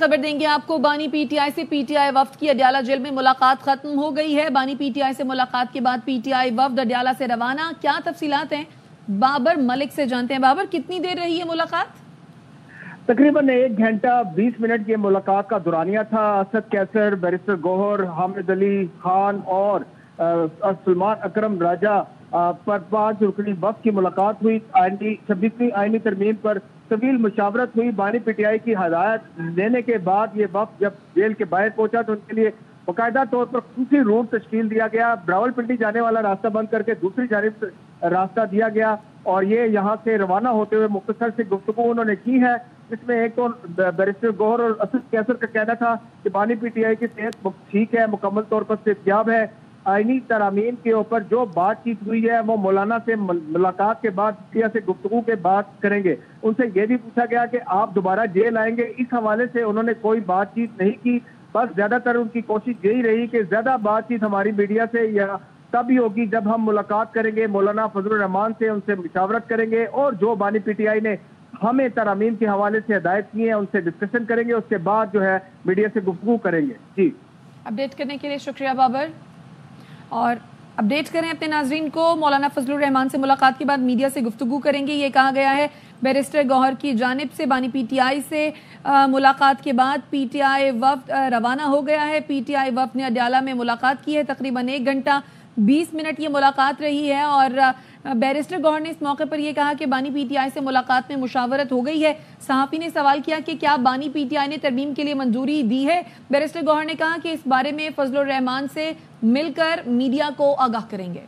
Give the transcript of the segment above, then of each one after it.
خبر دیں گے آپ کو، بانی پی ٹی آئی سے پی ٹی آئی وفد کی اڈیالہ جیل میں ملاقات ختم ہو گئی ہے۔ بانی پی ٹی آئی سے ملاقات کے بعد پی ٹی آئی وفد اڈیالہ سے روانہ۔ کیا تفصیلات ہیں بابر ملک سے جانتے ہیں۔ بابر، کتنی دیر رہی ہے ملاقات؟ تقریباً 1 گھنٹہ 20 منٹ یہ ملاقات کا دورانیہ تھا۔ اسد کیسر، بیرسٹر گوہر، حامد علی خان اور سلمان اکرم راجہ پر 5 رکنی وفد کی ملاقات ہوئی۔ 26ویں آئینی ترمیم پر طویل مشاورت ہوئی۔ بانی پی ٹی آئی کی ہدایت لینے کے بعد یہ وفد جب جیل کے باہر پہنچا تو ان کے لیے باقاعدہ طور پر خصوصی روٹ تشکیل دیا گیا۔ راولپنڈی جانے والا راستہ بند کر کے دوسری جانب راستہ دیا گیا اور یہ یہاں سے روانہ ہوتے ہوئے مختصر سی گفتگو انہوں نے کی ہے، جس میں ایک تو بیرسٹر گوہر اور اسد کیسر کا کہنا تھا کہ بانی پی ٹی آئی کی صحت ٹھیک ہے، مکمل طور پر صحتیاب ہے۔ آئینی ترامیم کے اوپر جو بات چیت ہوئی ہے وہ مولانا سے ملاقات کے بعد سے گفتگو کے بعد کریں گے۔ ان سے یہ بھی پوچھا گیا کہ آپ دوبارہ جیل آئیں گے، اس حوالے سے انہوں نے کوئی بات چیت نہیں کی۔ بس زیادہ تر ان کی کوشش یہی رہی کہ زیادہ بات چیت ہماری میڈیا سے یا تب ہی ہوگی جب ہم ملاقات کریں گے مولانا فضل الرحمان سے، ان سے مشاورت کریں گے اور جو بانی پی ٹی آئی نے ہمیں ترامیم کے حوالے سے ہدایت کی ہیں ان سے ڈسکشن کریں گے، اس کے بعد جو ہے میڈیا سے گفتگو کریں گے۔ جی، اپڈیٹ کرنے کے لیے شکریہ بابر، اور اپڈیٹ کریں اپنے ناظرین کو۔ مولانا فضل الرحمان سے ملاقات کے بعد میڈیا سے گفتگو کریں گے، یہ کہا گیا ہے۔ بیرسٹر گوہر کی جانب سے بانی پی ٹی آئی سے ملاقات کے بعد پی ٹی آئی وفد روانہ ہو گیا ہے۔ پی ٹی آئی وفد نے اڈیالہ میں ملاقات کی ہے، تقریباً 1 گھنٹہ 20 منٹ یہ ملاقات رہی ہے، اور بیرسٹر گوہر نے اس موقع پر یہ کہا کہ بانی پی ٹی آئی سے ملاقات میں مشاورت ہو گئی ہے۔ صحافی نے سوال کیا کہ کیا بانی پی ٹی آئی نے ترمیم کے لیے منظوری دی ہے؟ بیرسٹر گوہر نے کہا کہ اس بارے میں فضل الرحمان سے مل کر میڈیا کو آگاہ کریں گے۔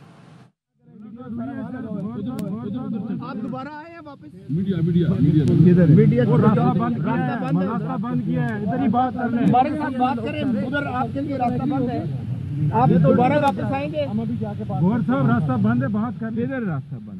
آپ دوبارہ آئے ہیں واپس؟ میڈیا بند کیا ہے، ادھر ہی بات کر رہے ہیں، ہمارے ساتھ بات کریں، ادھر آپ کے لیے راستہ بند ہے، آپ دوبارہ واپس آئیں گے؟ گوہر صاحب راستہ بند ہے، بات کر ادھر راستہ بند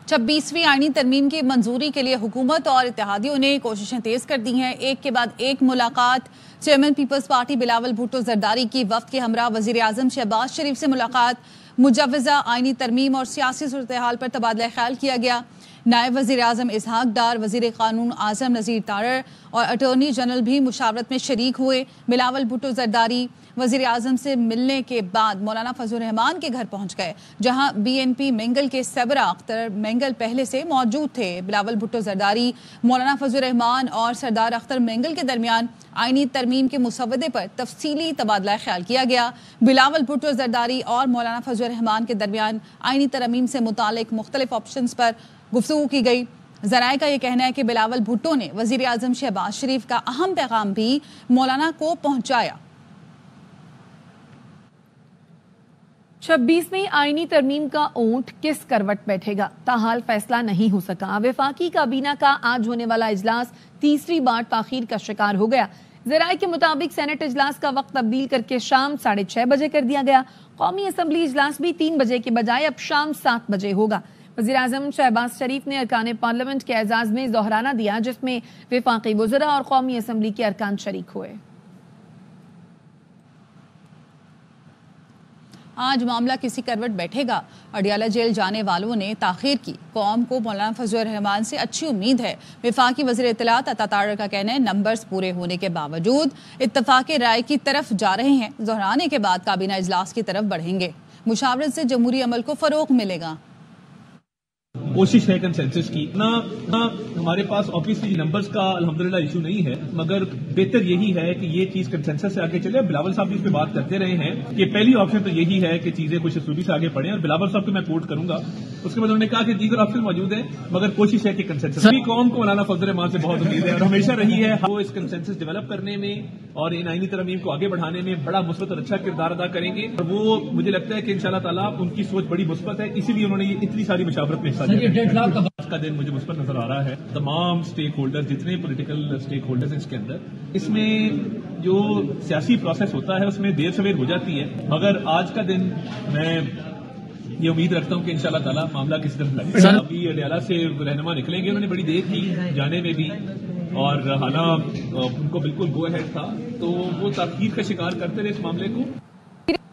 26ویں آئینی ترمیم کی منظوری کے لیے حکومت اور اتحادیوں نے کوششیں تیز کر دی ہیں۔ ایک کے بعد ایک ملاقات۔ چیئرمین پیپلز پارٹی بلاول بھٹو زرداری کی وفد کے ہمراہ وزیر اعظم شہباز شریف سے ملاقات۔ مجوزہ آئینی ترمیم اور سیاسی صورتحال پر تبادلہ خیال کیا گیا۔ نائب وزیر اعظم اسحاق ڈار، وزیر قانون اعظم نذیر تارڑ اور اٹارنی جنرل بھی مشاورت میں شریک ہوئے۔ بلاول بھٹو زرداری وزیر اعظم سے ملنے کے بعد مولانا فضل الرحمان کے گھر پہنچ گئے، جہاں بی این پی منگل کے سربراہ اختر منگل پہلے سے موجود تھے۔ بلاول بھٹو زرداری، مولانا فضل الرحمان اور سردار اختر منگل کے درمیان آئینی ترمیم کے مسودے پر تفصیلی تبادلہ خیال کیا گیا۔ بلاول بھٹو زرداری اور مولانا فضل الرحمان کے درمیان آئینی ترمیم سے متعلق مختلف آپشنز پر گفتگو کی گئی۔ ذرائع کا یہ کہنا ہے کہ بلاول بھٹو نے وزیر اعظم شہباز شریف کا اہم پیغام بھی مولانا کو پہنچایا۔ 26ویں آئینی ترمیم کا اونٹ کس کروٹ بیٹھے گا، تاحال فیصلہ نہیں ہو سکا۔ وفاقی کابینہ کا آج ہونے والا اجلاس تیسری بار تاخیر کا شکار ہو گیا۔ ذرائع کے مطابق سینٹ اجلاس کا وقت تبدیل کر کے شام 6:30 بجے کر دیا گیا۔ قومی اسمبلی اجلاس بھی 3 بجے کے بجائے اب شام 7 بجے ہوگا۔ وزیر اعظم شہباز شریف نے ارکان پارلیمنٹ کے اعزاز میں ظہرانہ دیا، جس میں وفاقی وزراء اور قومی اسمبلی کے ارکان شریک ہوئے۔ آج معاملہ کسی کروٹ بیٹھے گا۔ اڈیالہ جیل جانے والوں نے تاخیر کی۔ قوم کو مولانا فضل الرحمان سے اچھی امید ہے۔ وفاقی وزیر اطلاعات عطا تارڑ کا کہنا ہے نمبرز پورے ہونے کے باوجود اتفاق رائے کی طرف جا رہے ہیں۔ ظہرانے کے بعد کابینہ اجلاس کی طرف بڑھیں گے۔ مشاورت سے جمہوری عمل کو فروغ ملے گا۔ کوشش ہے کنسنسس کی، نہ ہمارے پاس آبویسلی نمبرز کا الحمدللہ ایشو نہیں ہے، مگر بہتر یہی ہے کہ یہ چیز کنسنسس سے آگے چلے۔ بلاول صاحب بھی اس پہ بات کرتے رہے ہیں کہ پہلی آپشن تو یہی ہے کہ چیزیں کچھ اسلوبی سے آگے بڑھیں، اور بلاول صاحب کو میں کوٹ کروں گا، اس کے بعد انہوں نے کہا کہ دیگر آپشن موجود ہیں مگر کوشش ہے کہ کنسنسس۔ سبھی قوم کو مولانا فضل الرحمان سے بہت امید ہے اور ہمیشہ رہی ہے، وہ اس کنسنسس ڈیولپ کرنے میں اور ان آئینی ترمیم کو آگے بڑھانے میں بڑا مثبت اور اچھا کردار ادا کریں گے، اور وہ مجھے لگتا ہے کہ انشاءاللہ تعالیٰ ان کی سوچ بڑی مثبت ہے، اسی لیے انہوں نے یہ اتنی ساری مشاورت میں حصہ لیا۔ آج کا دن مجھے مثبت نظر آ رہا ہے۔ تمام سٹیک ہولڈر، جتنے پولیٹیکل سٹیک ہولڈرز ہیں اس کے اندر، اس میں جو سیاسی پروسیس ہوتا ہے اس میں دیر سویر ہو جاتی ہے، مگر آج کا دن میں یہ امید رکھتا ہوں کہ انشاءاللہ تعالیٰ معاملہ کسی طرح لگے گا۔ ابھی اڈیالہ سے رہنما نکلیں گے، انہوں نے بڑی دیر کی جانے میں بھی، اور حالانکہ ان کو بالکل گو اہیڈ تھا، تو وہ تاخیر کا شکار کرتے رہے اس معاملے کو۔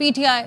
PTI,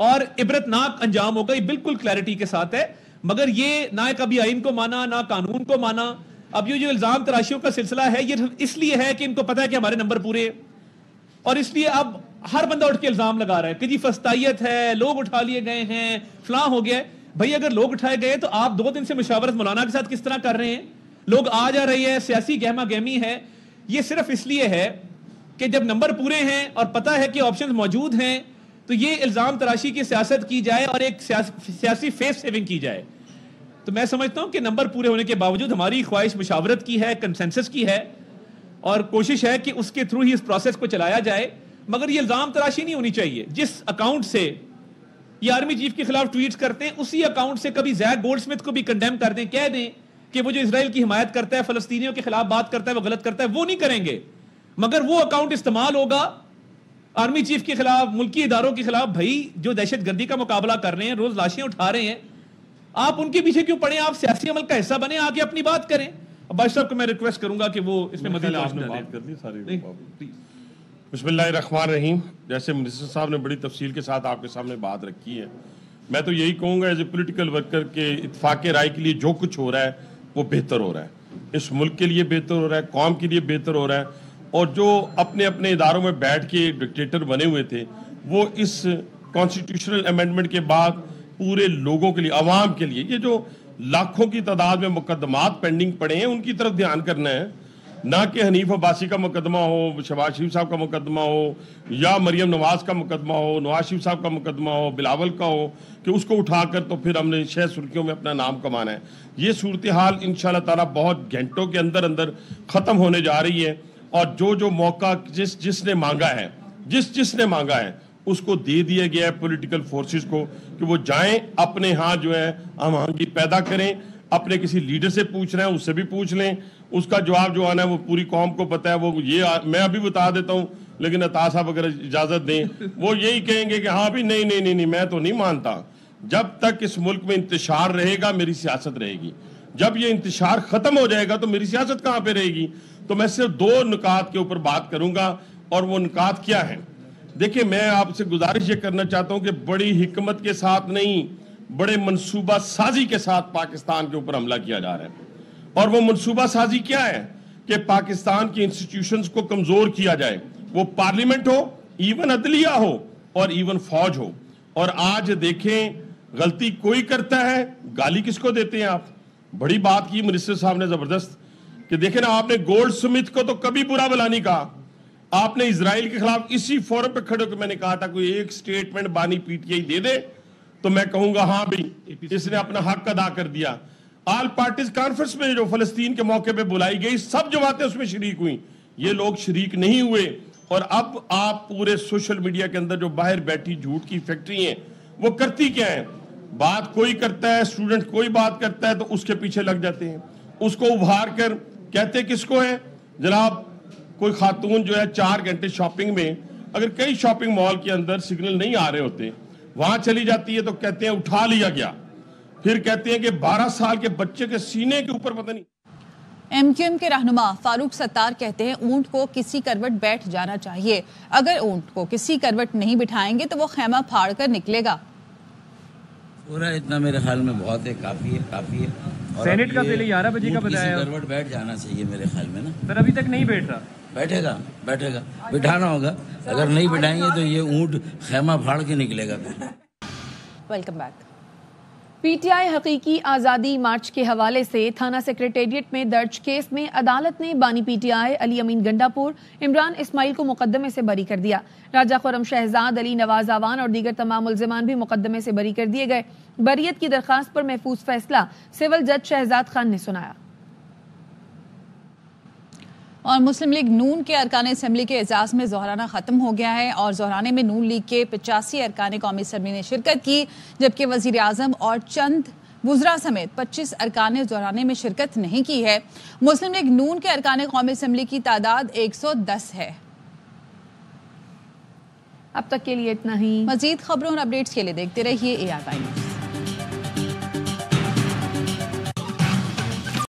اور عبرتناک انجام ہوگا. یہ بالکل کلیئرٹی کے ساتھ ہے. مگر یہ نہ کبھی آئین کو مانا نہ قانون کو مانا. اب یہ جو الزام تراشیوں کا سلسلہ ہے یہ اس لیے ہے کہ ان کو پتا ہے کہ ہمارے نمبر پورے ہیں, اور اس لیے اب ہر بندہ اٹھ کے الزام لگا رہا ہے کہ جی فسطائیت ہے, لوگ اٹھا لیے گئے ہیں, فلاں ہو گیا ہے. بھائی اگر لوگ اٹھائے گئے تو آپ 2 دن سے مشاورت مولانا کے ساتھ کس طرح کر رہے ہیں؟ لوگ آ جا رہی ہے, سیاسی گہما گہمی ہے. یہ صرف اس لیے ہے کہ جب نمبر پورے ہیں اور پتا ہے کہ آپشنز موجود ہیں تو یہ الزام تراشی کی سیاست کی جائے اور ایک سیاسی فیس سیونگ کی جائے. تو میں سمجھتا ہوں کہ نمبر پورے ہونے کے باوجود ہماری خواہش مشاورت کی ہے, کنسنسس کی ہے, اور کوشش ہے کہ اس کے تھرو ہی اس پروسیس کو چلایا جائے. مگر یہ الزام تراشی نہیں ہونی چاہیے. جس اکاؤنٹ سے یہ آرمی چیف کے خلاف ٹویٹس کرتے ہیں اسی اکاؤنٹ سے کبھی زیک گولڈ سمتھ کو بھی کنڈیم کر دیں, کہہ دیں کہ وہ جو اسرائیل کی حمایت کرتا ہے, فلسطینیوں کے خلاف بات کرتا ہے, وہ غلط کرتا ہے. وہ نہیں کریں گے, مگر وہ اکاؤنٹ استعمال ہوگا آرمی چیف کے خلاف, ملکی اداروں کے خلاف. بھائی جو دہشت گردی کا مقابلہ کر رہے ہیں, روز لاشیں اٹھا رہے ہیں, آپ ان کے پیچھے کیوں پڑیں؟ آپ سیاسی عمل کا حصہ بنیں, آگے اپنی بات کریں. بادشاہ صاحب کو میں ریکویسٹ کروں گا کہ وہ اس میں مزید بات کر دی ساری. بسم اللہ الرحمن الرحیم. جیسے منسٹر صاحب نے بڑی تفصیل کے ساتھ آپ کے سامنے بات رکھی ہے, میں تو یہی کہوں گا ایز اے پولیٹیکل ورکر کہ اتفاق رائے کے لیے جو کچھ ہو رہا ہے وہ بہتر ہو رہا ہے. اس ملک کے لیے بہتر ہو رہا ہے, قوم کے لیے بہتر ہو رہا ہے. اور جو اپنے اپنے اداروں میں بیٹھ کے ڈکٹیٹر بنے ہوئے تھے وہ اس کانسٹیٹیوشنل امینڈمنٹ کے بعد پورے لوگوں کے لیے, عوام کے لیے, یہ جو لاکھوں کی تعداد میں مقدمات پینڈنگ پڑے ہیں ان کی طرف دھیان کرنا ہے. نہ کہ حنیف عباسی کا مقدمہ ہو, شہباز شریف صاحب کا مقدمہ ہو, یا مریم نواز کا مقدمہ ہو, نواز شریف صاحب کا مقدمہ ہو, بلاول کا ہو, کہ اس کو اٹھا کر تو پھر ہم نے 6 سرخیوں میں اپنا نام کمانا ہے. یہ صورتحال انشاءاللہ تعالیٰ بہت گھنٹوں کے اندر اندر ختم ہونے جا رہی ہے. اور جو موقع جس نے مانگا ہے, جس نے مانگا ہے اس کو دے دیا گیا ہے پولیٹیکل فورسز کو کہ وہ جائیں اپنے ہاں جو ہے ہم آہنگی پیدا کریں. اپنے کسی لیڈر سے پوچھ رہے ہیں, اس سے بھی پوچھ لیں, اس کا جواب جو آنا ہے وہ پوری قوم کو پتہ ہے. وہ یہ میں ابھی بتا دیتا ہوں, لیکن عطا صاحب اگر اجازت دیں وہ یہی کہیں گے کہ ہاں بھی نہیں میں تو نہیں مانتا. جب تک اس ملک میں انتشار رہے گا میری سیاست رہے گی. جب یہ انتشار ختم ہو جائے گا تو میری سیاست کہاں پہ رہے گی؟ تو میں صرف 2 نکات کے اوپر بات کروں گا, اور وہ نکات کیا ہیں؟ دیکھیں, میں آپ سے گزارش یہ کرنا چاہتا ہوں کہ بڑی حکمت کے ساتھ نہیں, بڑے منصوبہ سازی کے ساتھ پاکستان کے اوپر حملہ کیا جا رہا ہے. اور وہ منصوبہ سازی کیا ہے کہ پاکستان کی انسٹیٹیوشنز کو کمزور کیا جائے, وہ پارلیمنٹ ہو, ایون عدلیہ ہو, اور ایون فوج ہو. اور آج دیکھیں غلطی کوئی کرتا ہے, گالی کس کو دیتے ہیں آپ؟ بڑی بات کی منسٹر صاحب نے زبردست کہ دیکھیں نا, آپ نے گولڈ سمتھ کو تو کبھی برا بلا نہیں کہا. آپ نے اسرائیل کے خلاف اسی فورم پہ کھڑے ہو کے میں نے کہا تھا کوئی ایک سٹیٹمنٹ بانی پی ٹی آئی دے دے تو میں کہوں گا ہاں بھئی اس نے اپنا حق ادا کر دیا. آل پارٹیز کانفرنس میں جو فلسطین کے موقع پہ بلائی گئی سب جماعتیں اس میں شریک ہوئیں, یہ لوگ شریک نہیں ہوئے. اور اب آپ پورے سوشل میڈیا کے اندر جو باہر بیٹھی جھوٹ کی فیکٹری ہیں وہ کرتی کیا ہیں؟ بات کوئی کرتا ہے, اسٹوڈنٹ کوئی بات کرتا ہے تو اس کے پیچھے لگ جاتے ہیں, اس کو ابھار کر کہتے کس کو ہے جناب. کوئی خاتون جو ہے 4 گھنٹے شاپنگ میں, اگر کئی شاپنگ مال کے اندر سگنل نہیں آ رہے ہوتے, وہاں چلی جاتی ہے تو کہتے ہیں اٹھا لیا گیا. پھر کہتے ہیں کہ 12 سال کے بچے کے سینے کے اوپر پتہ نہیں. ایم کیو ایم کے رہنما فاروق ستار کہتے ہیں اونٹ کو کسی کروٹ بیٹھ جانا چاہیے. اگر اونٹ کو کسی کروٹ نہیں بٹھائیں گے تو وہ خیمہ پھاڑ کر نکلے گا. پورا اتنا میرے خیال میں بہت ہے, کافی ہے. سینٹ کا پہلے 11 بجے کا بتایا, کسی کروٹ بیٹھ جانا چاہیے میرے خیال میں نا. سر ابھی تک نہیں بیٹھ رہا. بیٹھے گا بٹھانا ہوگا. اگر نہیں بٹھائیں گے تو یہ اونٹ خیمہ پھاڑ کے نکلے گا. Welcome back. P T I حقیقی آزادی مارچ کے حوالے سے تھانہ سیکریٹریٹ میں درج کیس میں عدالت نے بانی پی ٹی آئی علی امین گنڈاپور, عمران اسماعیل کو مقدمے سے بری کر دیا. راجہ خرم شہزاد, علی نواز آوان اور دیگر تمام ملزمان بھی مقدمے سے بری کر دیے گئے. بریت کی درخواست پر محفوظ فیصلہ سول جج شہزاد خان نے سنایا. اور مسلم لیگ نون کے ارکان اسمبلی کے اعزاز میں ظہرانہ ختم ہو گیا ہے, اور ظہرانے میں نون لیگ کے 85 ارکان قومی اسمبلی نے شرکت کی, جبکہ وزیر اعظم اور چند وزراء سمیت 25 ارکان ظہرانے میں شرکت نہیں کی ہے. مسلم لیگ نون کے ارکان قومی اسمبلی کی تعداد 110 ہے. اب تک کے لیے اتنا ہی. مزید خبروں اور اپڈیٹس کے لیے دیکھتے رہیے AR Times.